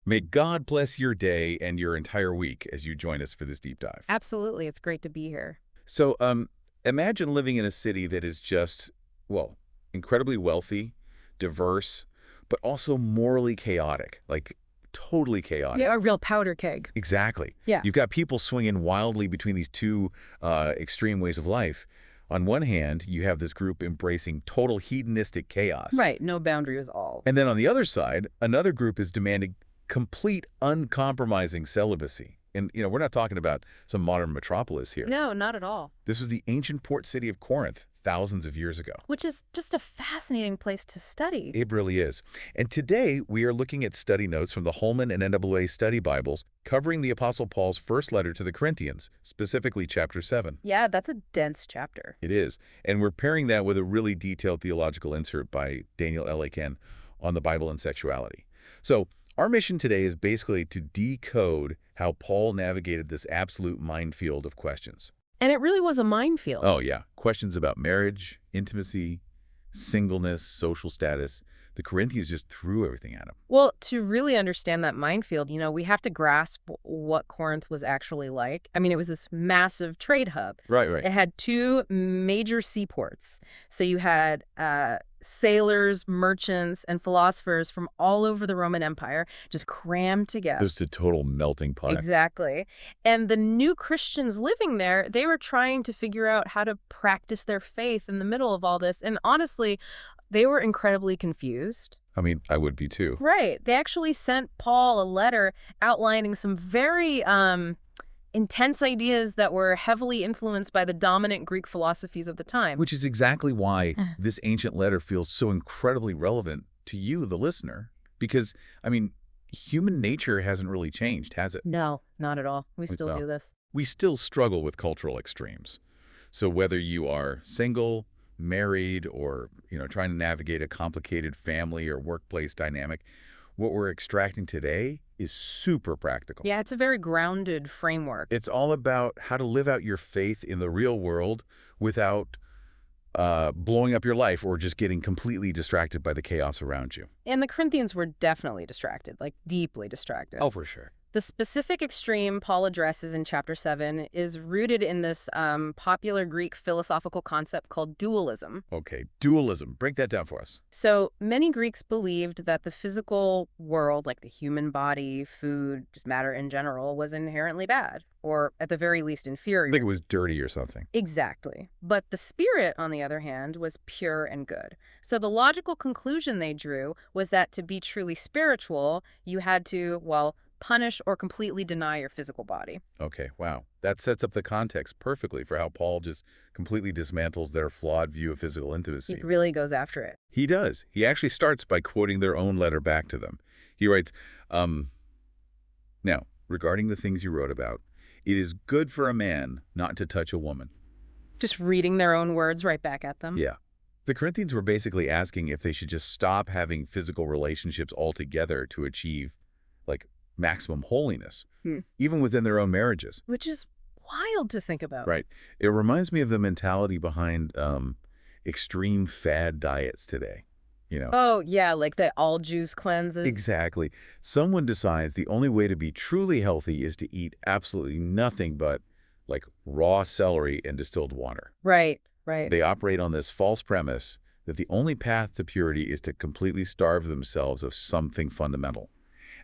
May God bless your day and your entire week as you join us for this deep dive. Absolutely. It's great to be here. So, imagine living in a city that is just, well, incredibly wealthy, diverse, but also morally chaotic, like totally chaotic. Yeah, a real powder keg. Exactly. Yeah. You've got people swinging wildly between these two extreme ways of life. On one hand, you have this group embracing total hedonistic chaos. Right. No boundaries at all. And then on the other side, another group is demanding complete, uncompromising celibacy. And, we're not talking about some modern metropolis here. No, not at all. This was the ancient port city of Corinth thousands of years ago. Which is just a fascinating place to study. It really is. And today, we are looking at study notes from the Holman and NAA study Bibles covering the Apostle Paul's first letter to the Corinthians, specifically chapter 7. Yeah, that's a dense chapter. It is. And we're pairing that with a really detailed theological insert by Daniel L. Akin on the Bible and sexuality. So our mission today is basically to decode how Paul navigated this absolute minefield of questions. And it really was a minefield. Oh, yeah. Questions about marriage, intimacy, singleness, social status. The Corinthians just threw everything at him. Well, to really understand that minefield, we have to grasp what Corinth was actually like. I mean, it was this massive trade hub. Right. It had two major seaports. So you had sailors, merchants, and philosophers from all over the Roman Empire just crammed together. Just a total melting pot. Exactly. And the new Christians living there, they were trying to figure out how to practice their faith in the middle of all this. And honestly, they were incredibly confused. I mean, I would be too. Right. They actually sent Paul a letter outlining some very intense ideas that were heavily influenced by the dominant Greek philosophies of the time. Which is exactly why this ancient letter feels so incredibly relevant to you, the listener. Because, I mean, human nature hasn't really changed, has it? No, not at all. We still do this. We still struggle with cultural extremes. So whether you are single, married, or, trying to navigate a complicated family or workplace dynamic, what we're extracting today is super practical. Yeah, it's a very grounded framework. It's all about how to live out your faith in the real world without blowing up your life or just getting completely distracted by the chaos around you. And the Corinthians were definitely distracted, like deeply distracted. Oh, for sure. The specific extreme Paul addresses in chapter 7 is rooted in this popular Greek philosophical concept called dualism. Okay, dualism. Break that down for us. So many Greeks believed that the physical world, like the human body, food, just matter in general, was inherently bad, or at the very least inferior. I think it was dirty or something. Exactly. But the spirit, on the other hand, was pure and good. So the logical conclusion they drew was that to be truly spiritual, you had to, punish or completely deny your physical body. Okay, wow. That sets up the context perfectly for how Paul just completely dismantles their flawed view of physical intimacy. He really goes after it. He does. He actually starts by quoting their own letter back to them. He writes, now, regarding the things you wrote about, it is good for a man not to touch a woman. Just reading their own words right back at them. Yeah. The Corinthians were basically asking if they should just stop having physical relationships altogether to achieve, maximum holiness, even within their own marriages. Which is wild to think about. Right. It reminds me of the mentality behind extreme fad diets today. Oh, yeah, like the all juice cleanses. Exactly. Someone decides the only way to be truly healthy is to eat absolutely nothing but, raw celery and distilled water. Right, right. They operate on this false premise that the only path to purity is to completely starve themselves of something fundamental.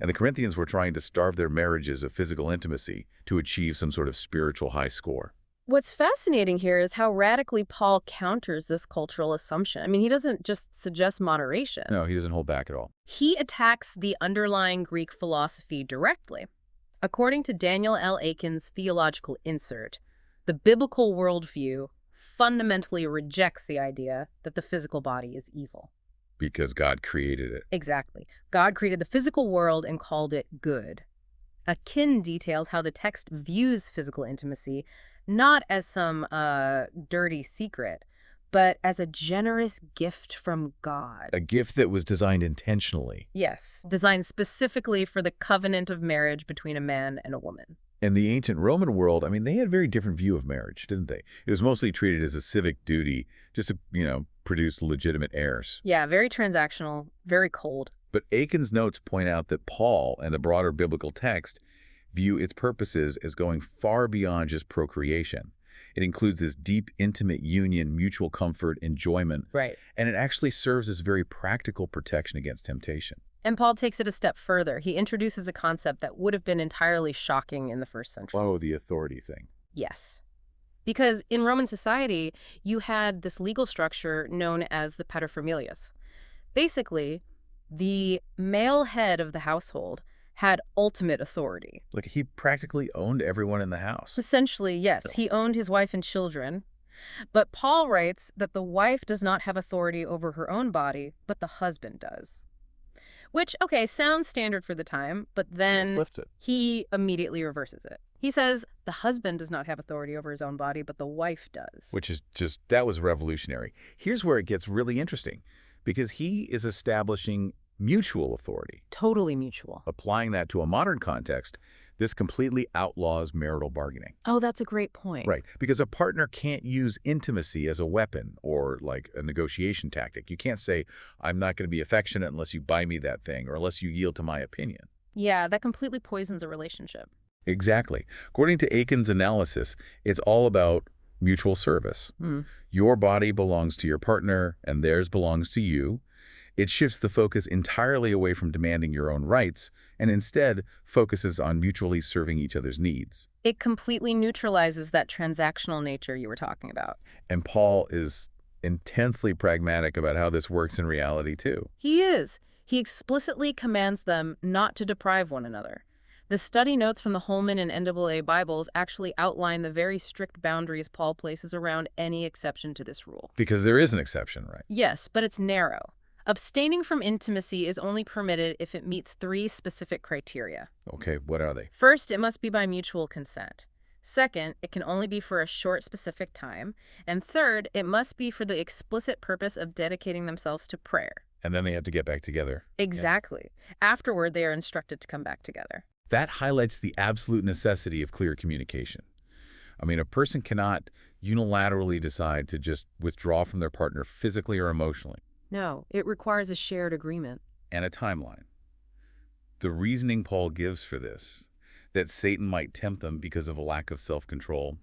And the Corinthians were trying to starve their marriages of physical intimacy to achieve some sort of spiritual high score. What's fascinating here is how radically Paul counters this cultural assumption. I mean, he doesn't just suggest moderation. No, he doesn't hold back at all. He attacks the underlying Greek philosophy directly. According to Daniel L. Akin's theological insert, the biblical worldview fundamentally rejects the idea that the physical body is evil. Because God created it. Exactly. God created the physical world and called it good. Akin details how the text views physical intimacy not as some dirty secret, but as a generous gift from God. A gift that was designed intentionally. Yes, designed specifically for the covenant of marriage between a man and a woman. In the ancient Roman world, I mean, they had a very different view of marriage, didn't they? It was mostly treated as a civic duty just to, produce legitimate heirs. Yeah, very transactional, very cold. But Aiken's notes point out that Paul and the broader biblical text view its purposes as going far beyond just procreation. It includes this deep, intimate union, mutual comfort, enjoyment, Right. and it actually serves as very practical protection against temptation. And Paul takes it a step further. He introduces a concept that would have been entirely shocking in the first century. Oh, the authority thing. Yes. Because in Roman society, you had this legal structure known as the paterfamilias. Basically, the male head of the household had ultimate authority. Like, he practically owned everyone in the house. Essentially, yes, he owned his wife and children. But Paul writes that the wife does not have authority over her own body, but the husband does. Which, okay, sounds standard for the time, but then Lift it. he immediately reverses it. He says the husband does not have authority over his own body, but the wife does. Which is just, that was revolutionary. Here's where it gets really interesting, because he is establishing mutual authority. Totally mutual. Applying that to a modern context, this completely outlaws marital bargaining. Oh, that's a great point. Right, because a partner can't use intimacy as a weapon or like a negotiation tactic. You can't say, I'm not going to be affectionate unless you buy me that thing or unless you yield to my opinion. Yeah, that completely poisons a relationship. Exactly. According to Aiken's analysis, it's all about mutual service. Your body belongs to your partner and theirs belongs to you. It shifts the focus entirely away from demanding your own rights and instead focuses on mutually serving each other's needs. It completely neutralizes that transactional nature you were talking about. And Paul is intensely pragmatic about how this works in reality, too. He is. He explicitly commands them not to deprive one another. The study notes from the Holman and NAA Bibles actually outline the very strict boundaries Paul places around any exception to this rule. Because there is an exception, right? Yes, but it's narrow. Abstaining from intimacy is only permitted if it meets 3 specific criteria. Okay, what are they? First, it must be by mutual consent. Second, it can only be for a short specific time. And third, it must be for the explicit purpose of dedicating themselves to prayer. And then they have to get back together. Exactly. Afterward, they are instructed to come back together. That highlights the absolute necessity of clear communication. I mean, a person cannot unilaterally decide to just withdraw from their partner physically or emotionally. No, it requires a shared agreement. And a timeline. The reasoning Paul gives for this, that Satan might tempt them because of a lack of self-control,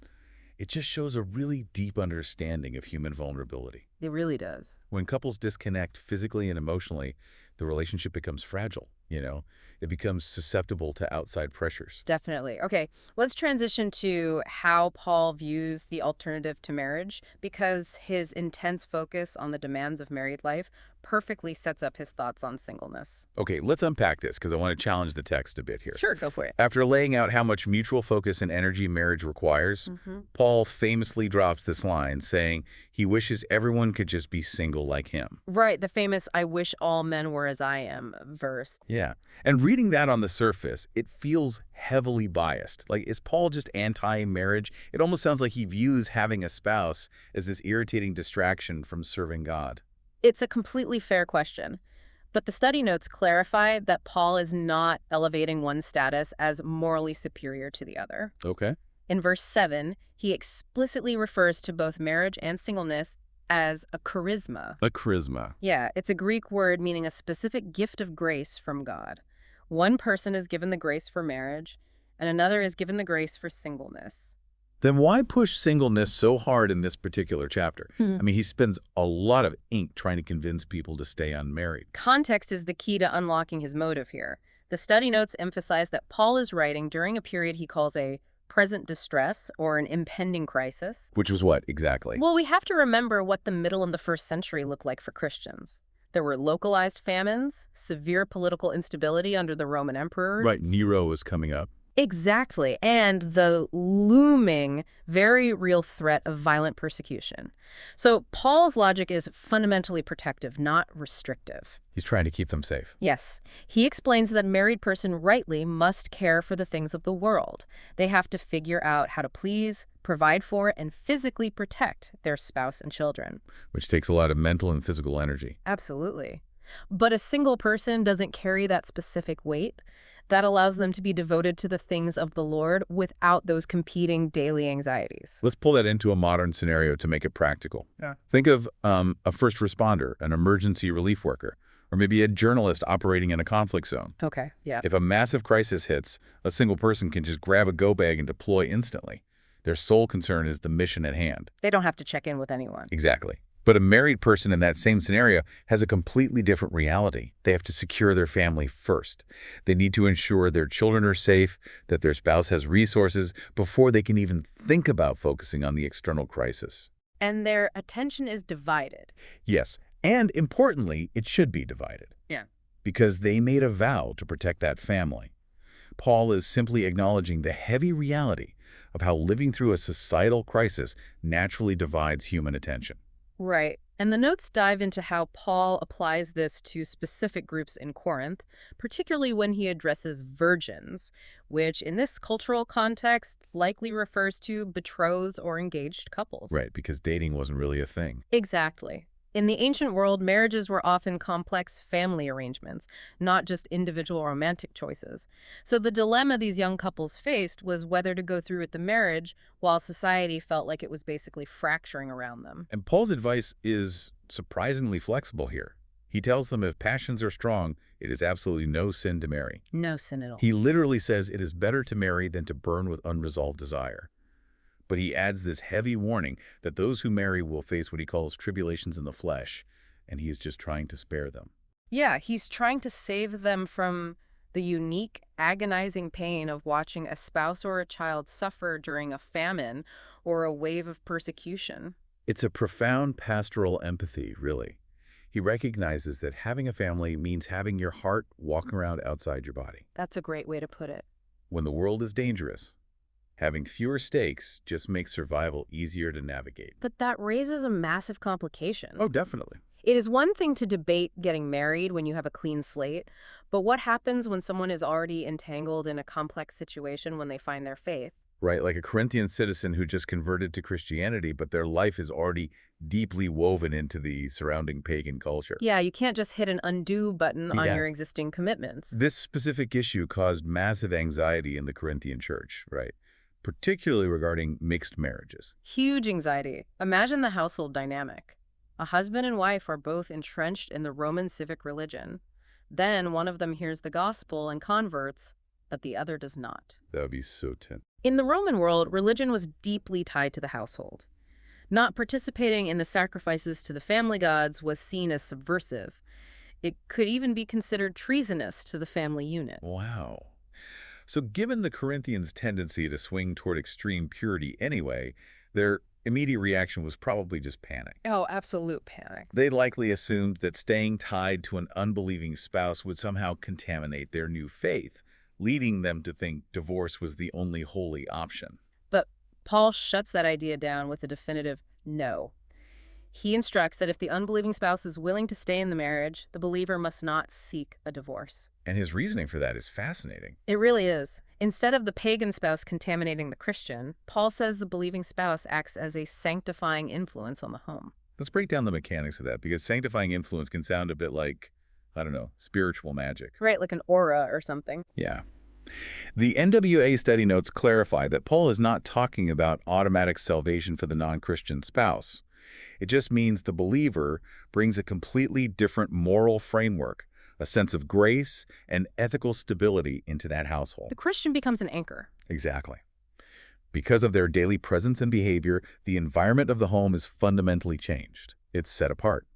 it just shows a really deep understanding of human vulnerability. It really does. When couples disconnect physically and emotionally, the relationship becomes fragile, It becomes susceptible to outside pressures. Definitely. Okay, let's transition to how Paul views the alternative to marriage, because his intense focus on the demands of married life perfectly sets up his thoughts on singleness. Okay, let's unpack this because I want to challenge the text a bit here. Sure, go for it. After laying out how much mutual focus and energy marriage requires, Paul famously drops this line saying he wishes everyone could just be single like him. Right, the famous "I wish all men were as I am" verse. Yeah, and reading that on the surface, it feels heavily biased. Like, is Paul just anti-marriage? It almost sounds like he views having a spouse as this irritating distraction from serving God. It's a completely fair question. But the study notes clarify that Paul is not elevating one status as morally superior to the other. Okay. In verse 7, he explicitly refers to both marriage and singleness as a charisma. A charisma. Yeah, it's a Greek word meaning a specific gift of grace from God. One person is given the grace for marriage, and another is given the grace for singleness. Then why push singleness so hard in this particular chapter? I mean, he spends a lot of ink trying to convince people to stay unmarried. Context is the key to unlocking his motive here. The study notes emphasize that Paul is writing during a period he calls a present distress or an impending crisis. Which was what, exactly? Well, we have to remember what the middle and the first century looked like for Christians. There were localized famines, severe political instability under the Roman emperors. Right, Nero was coming up. Exactly, and the looming, very real threat of violent persecution. So Paul's logic is fundamentally protective, not restrictive. He's trying to keep them safe. Yes, he explains that a married person rightly must care for the things of the world. They have to figure out how to please, provide for, and physically protect their spouse and children. Which takes a lot of mental and physical energy. Absolutely. But a single person doesn't carry that specific weight. That allows them to be devoted to the things of the Lord without those competing daily anxieties. Let's pull that into a modern scenario to make it practical. Yeah. Think of a first responder, an emergency relief worker, or maybe a journalist operating in a conflict zone. Okay, yeah. If a massive crisis hits, a single person can just grab a go bag and deploy instantly. Their sole concern is the mission at hand. They don't have to check in with anyone. Exactly. But a married person in that same scenario has a completely different reality. They have to secure their family first. They need to ensure their children are safe, that their spouse has resources, before they can even think about focusing on the external crisis. And their attention is divided. Yes, and importantly, it should be divided. Yeah. Because they made a vow to protect that family. Paul is simply acknowledging the heavy reality of how living through a societal crisis naturally divides human attention. Right. And the notes dive into how Paul applies this to specific groups in Corinth, particularly when he addresses virgins, which in this cultural context likely refers to betrothed or engaged couples. Right, because dating wasn't really a thing. Exactly. In the ancient world, marriages were often complex family arrangements, not just individual romantic choices. So the dilemma these young couples faced was whether to go through with the marriage while society felt like it was basically fracturing around them. And Paul's advice is surprisingly flexible here. He tells them if passions are strong, it is absolutely no sin to marry. No sin at all. He literally says it is better to marry than to burn with unresolved desire. But he adds this heavy warning that those who marry will face what he calls tribulations in the flesh, and he is just trying to spare them. Yeah, he's trying to save them from the unique, agonizing pain of watching a spouse or a child suffer during a famine or a wave of persecution. It's a profound pastoral empathy, really. He recognizes that having a family means having your heart walking around outside your body. That's a great way to put it. When the world is dangerous, having fewer stakes just makes survival easier to navigate. But that raises a massive complication. Oh, definitely. It is one thing to debate getting married when you have a clean slate, but what happens when someone is already entangled in a complex situation when they find their faith? Right, like a Corinthian citizen who just converted to Christianity, but their life is already deeply woven into the surrounding pagan culture. Yeah, you can't just hit an undo button on Yeah. your existing commitments. This specific issue caused massive anxiety in the Corinthian church, right? Particularly regarding mixed marriages. Huge anxiety. Imagine the household dynamic. A husband and wife are both entrenched in the Roman civic religion. Then one of them hears the gospel and converts, but the other does not. That would be so tense. In the Roman world, religion was deeply tied to the household. Not participating in the sacrifices to the family gods was seen as subversive. It could even be considered treasonous to the family unit. Wow. So given the Corinthians' tendency to swing toward extreme purity anyway, their immediate reaction was probably just panic. Oh, absolute panic. They likely assumed that staying tied to an unbelieving spouse would somehow contaminate their new faith, leading them to think divorce was the only holy option. But Paul shuts that idea down with a definitive no. He instructs that if the unbelieving spouse is willing to stay in the marriage, the believer must not seek a divorce. And his reasoning for that is fascinating. It really is. Instead of the pagan spouse contaminating the Christian, Paul says the believing spouse acts as a sanctifying influence on the home. Let's break down the mechanics of that, because sanctifying influence can sound a bit like, I don't know, spiritual magic. Right, like an aura or something. Yeah. The NWA study notes clarify that Paul is not talking about automatic salvation for the non-Christian spouse. It just means the believer brings a completely different moral framework, a sense of grace and ethical stability into that household. The Christian becomes an anchor. Exactly. Because of their daily presence and behavior, the environment of the home is fundamentally changed. It's set apart.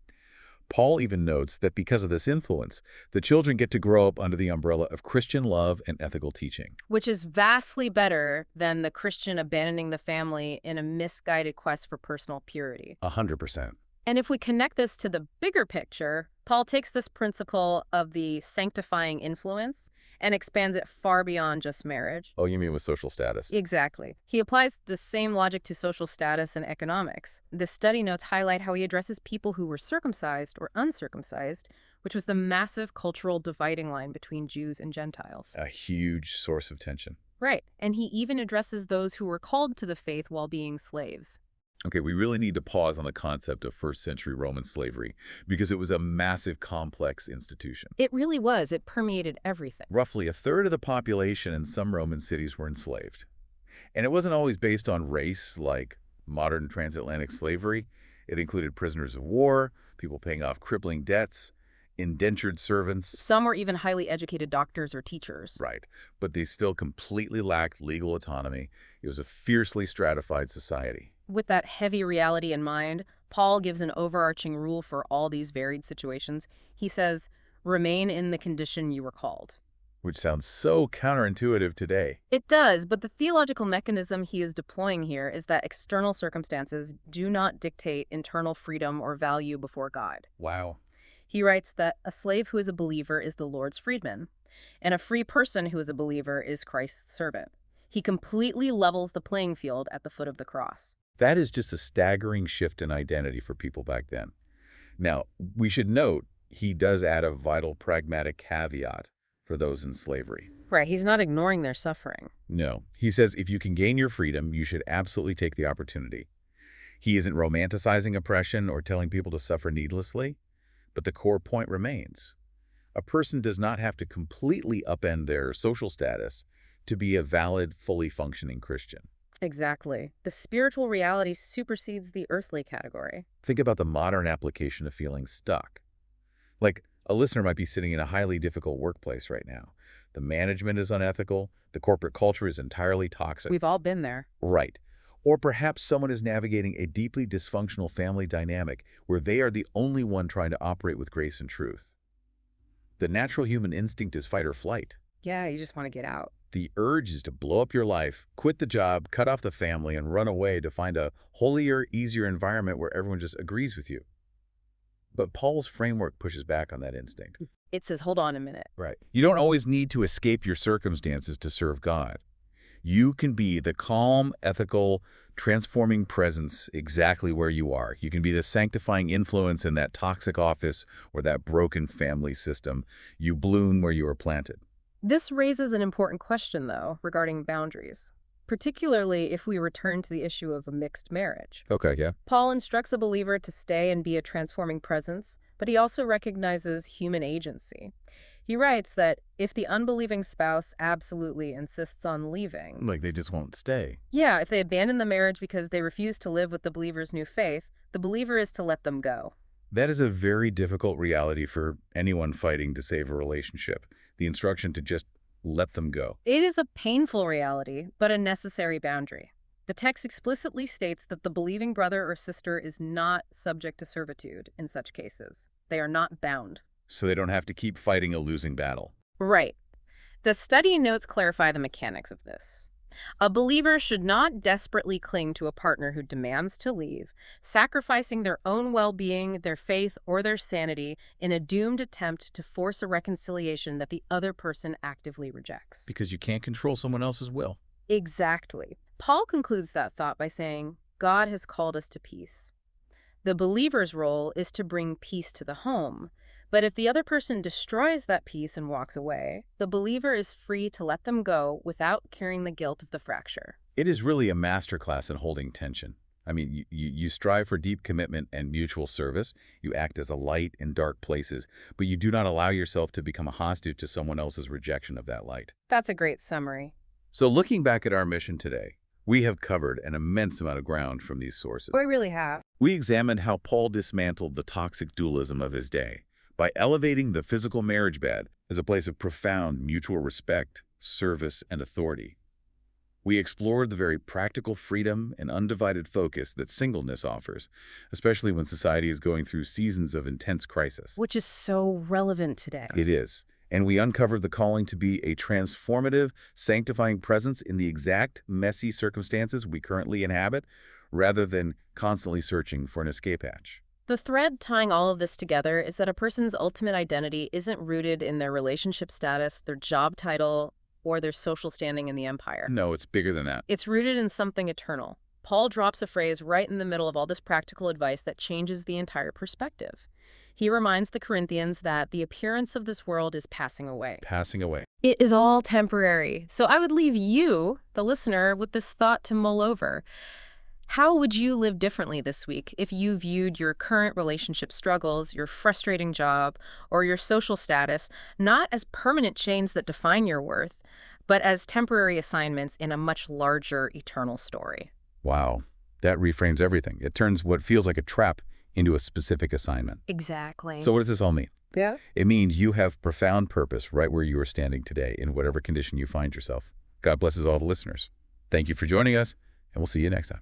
Paul even notes that because of this influence, the children get to grow up under the umbrella of Christian love and ethical teaching. Which is vastly better than the Christian abandoning the family in a misguided quest for personal purity. 100%. And if we connect this to the bigger picture, Paul takes this principle of the sanctifying influence and expands it far beyond just marriage. Oh, you mean with social status? Exactly. He applies the same logic to social status and economics. The study notes highlight how he addresses people who were circumcised or uncircumcised, which was the massive cultural dividing line between Jews and Gentiles. A huge source of tension. Right. And he even addresses those who were called to the faith while being slaves. Okay, we really need to pause on the concept of first-century Roman slavery because it was a massive, complex institution. It really was. It permeated everything. Roughly a third of the population in some Roman cities were enslaved. And it wasn't always based on race like modern transatlantic slavery. It included prisoners of war, people paying off crippling debts, indentured servants. Some were even highly educated doctors or teachers. Right. But they still completely lacked legal autonomy. It was a fiercely stratified society. With that heavy reality in mind, Paul gives an overarching rule for all these varied situations. He says, remain in the condition you were called. Which sounds so counterintuitive today. It does, but the theological mechanism he is deploying here is that external circumstances do not dictate internal freedom or value before God. Wow. He writes that a slave who is a believer is the Lord's freedman, and a free person who is a believer is Christ's servant. He completely levels the playing field at the foot of the cross. That is just a staggering shift in identity for people back then. Now, we should note he does add a vital pragmatic caveat for those in slavery. Right, he's not ignoring their suffering. No, he says if you can gain your freedom, you should absolutely take the opportunity. He isn't romanticizing oppression or telling people to suffer needlessly, but the core point remains. A person does not have to completely upend their social status to be a valid, fully functioning Christian. Exactly. The spiritual reality supersedes the earthly category. Think about the modern application of feeling stuck. Like, a listener might be sitting in a highly difficult workplace right now. The management is unethical. The corporate culture is entirely toxic. We've all been there. Right. Or perhaps someone is navigating a deeply dysfunctional family dynamic where they are the only one trying to operate with grace and truth. The natural human instinct is fight or flight. Yeah, you just want to get out. The urge is to blow up your life, quit the job, cut off the family, and run away to find a holier, easier environment where everyone just agrees with you. But Paul's framework pushes back on that instinct. It says, hold on a minute. Right. You don't always need to escape your circumstances to serve God. You can be the calm, ethical, transforming presence exactly where you are. You can be the sanctifying influence in that toxic office or that broken family system. You bloom where you are planted. This raises an important question, though, regarding boundaries, particularly if we return to the issue of a mixed marriage. Okay, yeah. Paul instructs a believer to stay and be a transforming presence, but he also recognizes human agency. He writes that if the unbelieving spouse absolutely insists on leaving... Like they just won't stay. Yeah, if they abandon the marriage because they refuse to live with the believer's new faith, the believer is to let them go. That is a very difficult reality for anyone fighting to save a relationship. The instruction to just let them go. It is a painful reality, but a necessary boundary. The text explicitly states that the believing brother or sister is not subject to servitude in such cases. They are not bound. So they don't have to keep fighting a losing battle. Right. The study notes clarify the mechanics of this. A believer should not desperately cling to a partner who demands to leave, sacrificing their own well-being, their faith, or their sanity in a doomed attempt to force a reconciliation that the other person actively rejects. Because you can't control someone else's will. Exactly. Paul concludes that thought by saying, God has called us to peace. The believer's role is to bring peace to the home. But if the other person destroys that peace and walks away, the believer is free to let them go without carrying the guilt of the fracture. It is really a masterclass in holding tension. I mean, you strive for deep commitment and mutual service. You act as a light in dark places, but you do not allow yourself to become a hostage to someone else's rejection of that light. That's a great summary. So looking back at our mission today, we have covered an immense amount of ground from these sources. We really have. We examined how Paul dismantled the toxic dualism of his day by elevating the physical marriage bed as a place of profound mutual respect, service, and authority. We explored the very practical freedom and undivided focus that singleness offers, especially when society is going through seasons of intense crisis. Which is so relevant today. It is. And we uncovered the calling to be a transformative, sanctifying presence in the exact messy circumstances we currently inhabit, rather than constantly searching for an escape hatch. The thread tying all of this together is that a person's ultimate identity isn't rooted in their relationship status, their job title, or their social standing in the empire. No, it's bigger than that. It's rooted in something eternal. Paul drops a phrase right in the middle of all this practical advice that changes the entire perspective. He reminds the Corinthians that the appearance of this world is passing away. Passing away. It is all temporary. So I would leave you, the listener, with this thought to mull over. How would you live differently this week if you viewed your current relationship struggles, your frustrating job, or your social status not as permanent chains that define your worth, but as temporary assignments in a much larger eternal story? Wow. That reframes everything. It turns what feels like a trap into a specific assignment. Exactly. So what does this all mean? Yeah. It means you have profound purpose right where you are standing today in whatever condition you find yourself. God blesses all the listeners. Thank you for joining us, and we'll see you next time.